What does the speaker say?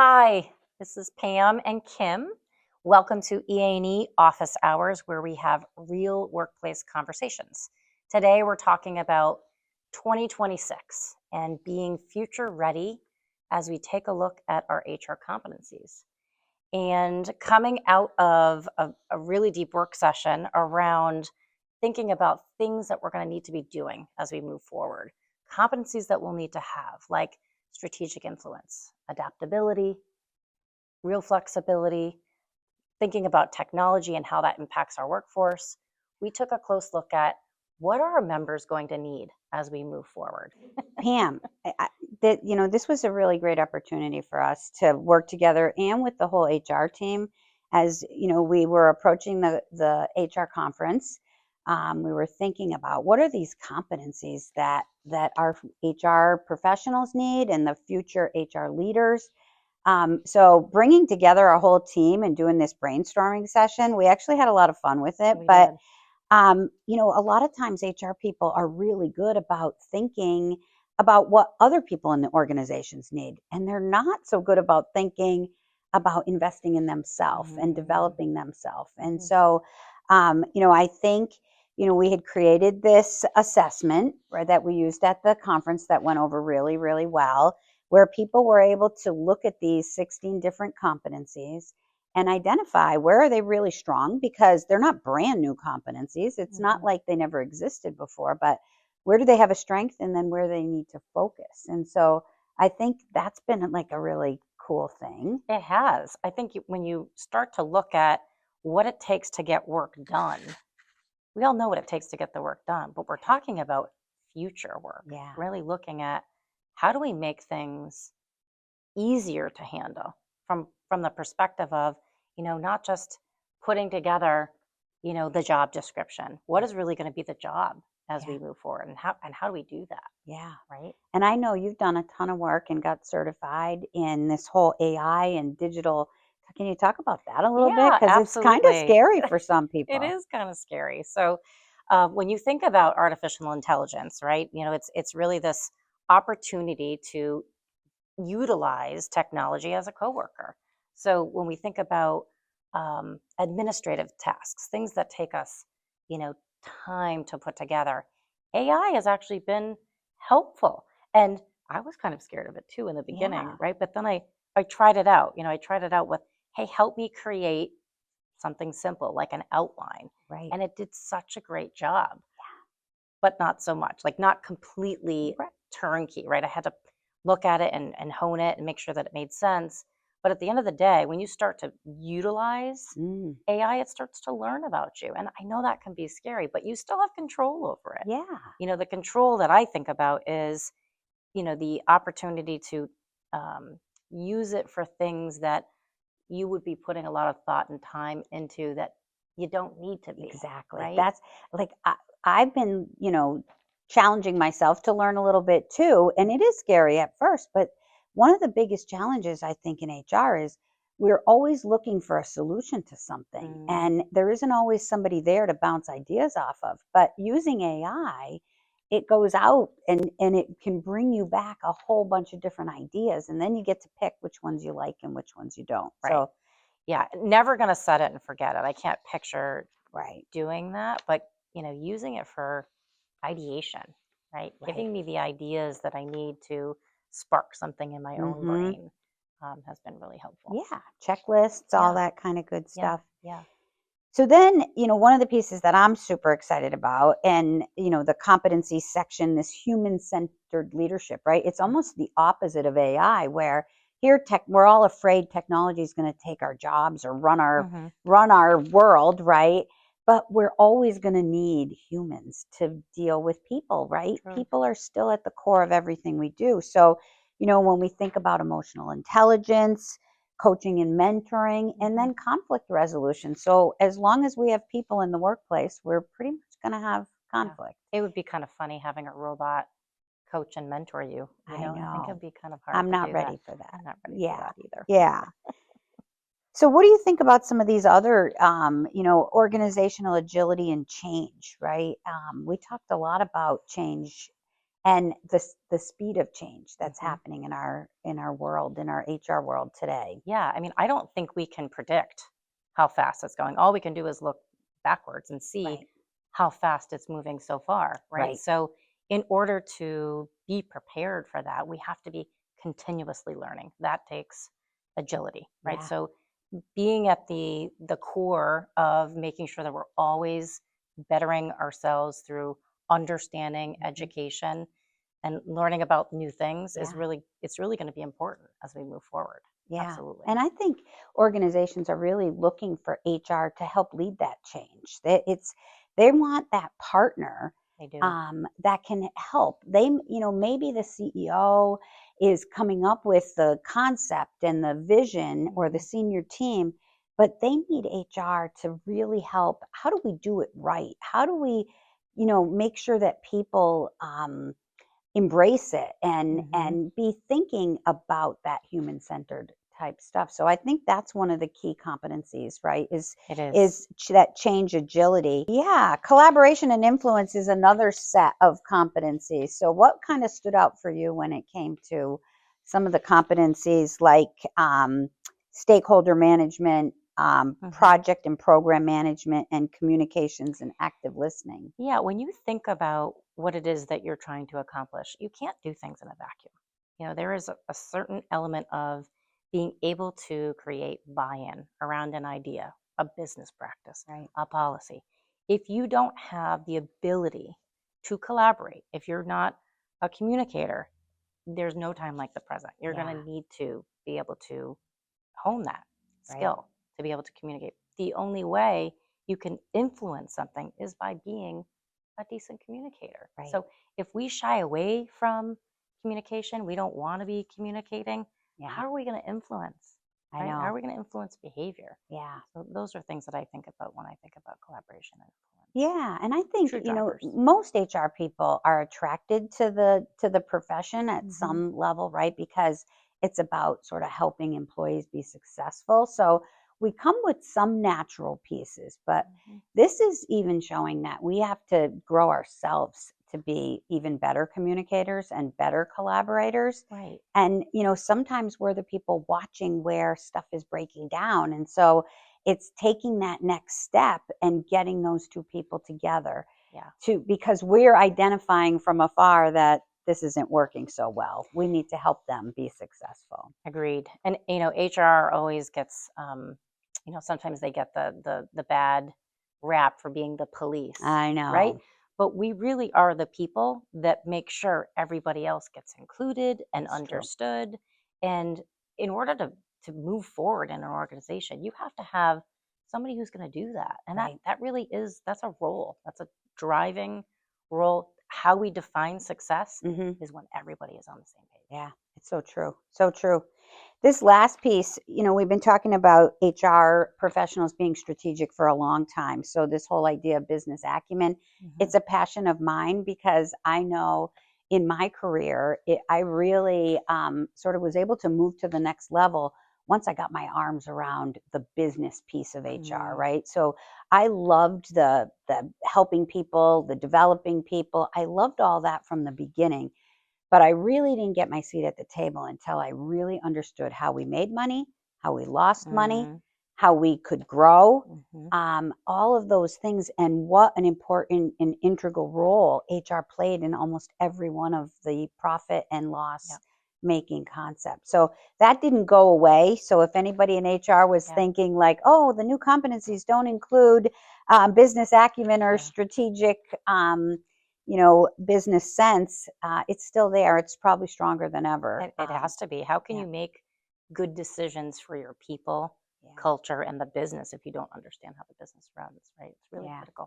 Hi, this is Pam and Kim. Welcome to EANE Office Hours, where we have real workplace conversations. Today, we're talking about 2026 and being future ready as we take a look at our HR competencies. And coming out of a really deep work session around thinking about things that we're going to need to be doing as we move forward, competencies that we'll need to have, like strategic influence, adaptability, real flexibility, thinking about technology and how that impacts our workforce. We took a close look at what are our members going to need as we move forward. Pam, this was a really great opportunity for us to work together and with the whole HR team. As we were approaching the HR conference, we were thinking about what are these competencies that our HR professionals need and the future HR leaders. So bringing together a whole team and doing this brainstorming session, we actually had a lot of fun with it. But a lot of times HR people are really good about thinking about what other people in the organizations need, and they're not so good about thinking about investing in themselves and developing themselves. And so, I think, we had created this assessment, right, that we used at the conference that went over really, really well, where people were able to look at these 16 different competencies and identify where are they really strong, because they're not brand new competencies. It's not like they never existed before, but where do they have a strength, and then where they need to focus. And so I think that's been like a really cool thing. It has. I think when you start to look at what it takes to get work done, we all know what it takes to get the work done, but we're talking about future work. Yeah. Really looking at how do we make things easier to handle from the perspective of, not just putting together, the job description. What is really going to be the job as we move forward, and how do we do that? Yeah. Right. And I know you've done a ton of work and got certified in this whole AI and digital. Can you talk about that a little bit? Yeah, Because it's kind of absolutely. scary for some people. It is kind of scary. So when you think about artificial intelligence, right, it's really this opportunity to utilize technology as a coworker. So when we think about administrative tasks, things that take us, time to put together, AI has actually been helpful. And I was kind of scared of it too in the beginning, Yeah. right? But then I tried it out. I tried it out with, hey, help me create something simple like an outline. Right. And it did such a great job, but not so much, like not completely Right. turnkey, right? I had to look at it and hone it and make sure that it made sense. But at the end of the day, when you start to utilize AI, it starts to learn about you. And I know that can be scary, but you still have control over it. Yeah. The control that I think about is, the opportunity to use it for things that you would be putting a lot of thought and time into that you don't need to be. Exactly. Right? That's like I've been, challenging myself to learn a little bit too, and it is scary at first. But one of the biggest challenges I think in HR is we're always looking for a solution to something, and there isn't always somebody there to bounce ideas off of. But using AI, it goes out and it can bring you back a whole bunch of different ideas, and then you get to pick which ones you like and which ones you don't. Right. So Yeah, never going to set it and forget it. I can't picture right. doing that, but using it for ideation, right? Giving me the ideas that I need to spark something in my own brain has been really helpful. Yeah, checklists, all that kind of good stuff. Yeah. So then, one of the pieces that I'm super excited about, and, the competency section, this human-centered leadership, right? It's almost the opposite of AI, where here we're all afraid technology is going to take our jobs or run our world, right? But we're always going to need humans to deal with people, right? True. People are still at the core of everything we do. So, when we think about emotional intelligence, coaching and mentoring, and then conflict resolution. So as long as we have people in the workplace, we're pretty much going to have conflict. It would be kind of funny having a robot coach and mentor you. I know. I think it'd be kind of hard. I'm not ready for that. I'm not ready for that either. Yeah. So what do you think about some of these other, organizational agility and change, right? We talked a lot about change and the speed of change that's happening in our world, in our HR world today. Yeah, I mean, I don't think we can predict how fast it's going. All we can do is look backwards and see Right. how fast it's moving so far, right? Right. So, in order to be prepared for that, we have to be continuously learning. That takes agility, right? Yeah. So, being at the core of making sure that we're always bettering ourselves through understanding, education, and learning about new things is Yeah. really it's really going to be important as we move forward. Yeah. Absolutely. And I think organizations are really looking for HR to help lead that change. They want that partner They do. that can help. Maybe the CEO is coming up with the concept and the vision, or the Mhm. senior team, but they need HR to really help. How do we do it right? How do we, make sure that people embrace it and Mhm. be thinking about that human centered type stuff. So I think that's one of the key competencies, right? is It is. is that change agility. Yeah, collaboration and influence is another set of competencies. So what kind of stood out for you when it came to some of the competencies, like stakeholder management, Mhm. project and program management, and communications and active listening? Yeah, when you think about what it is that you're trying to accomplish, you can't do things in a vacuum. There is a certain element of being able to create buy-in around an idea, a business practice, Right. a policy. If you don't have the ability to collaborate, if you're not a communicator, there's no time like the present. You're going Yeah. to need to be able to hone that Right. skill to be able to communicate. The only way you can influence something is by being a decent communicator. Right. So if we shy away from communication, we don't want to be communicating, Yeah. how are we going to influence? I Right? How are know. we going to influence behavior? Yeah. So those are things that I think about when I think about collaboration and influence. Yeah, and I think, True drivers. most HR people are attracted to the profession at Hmm. some level, right? Because it's about sort of helping employees be successful. So we come with some natural pieces, but Hmm. this is even showing that we have to grow ourselves to be even better communicators and better collaborators. Right. And, sometimes we're the people watching where stuff is breaking down. And so it's taking that next step and getting those two people together, Yeah. because we're identifying from afar that this isn't working so well. We need to help them be successful. Agreed. And HR always gets, sometimes they get the bad rap for being the police, I right? know. But we really are the people that make sure everybody else gets included and It's true. understood. And in order to move forward in an organization, you have to have somebody who's going to do that. And that Right. that really is that's a role. That's a driving role. How we define success Hmm. is when everybody is on the same page. Yeah, it's so true. So true. This last piece, we've been talking about HR professionals being strategic for a long time. So, this whole idea of business acumen, Mhm. it's a passion of mine, because I know in my career, I really sort of was able to move to the next level once I got my arms around the business piece of HR, Mm. right? So, I loved the helping people, the developing people. I loved all that from the beginning, but I really didn't get my seat at the table until I really understood how we made money, how we lost money, Mhm. how we could grow, Mhm. all of those things, and what an important and integral role HR played in almost every one of the profit and Yeah. loss making concepts. So that didn't go away. So if anybody in HR was Yeah. thinking like, oh, the new competencies don't include business acumen or Yeah. strategic business sense, it's still there. It's probably stronger than ever. It has to be. How can Yeah, you make good decisions for your people, yeah, culture, and the business if you don't understand how the business runs, right? It's really yeah. critical.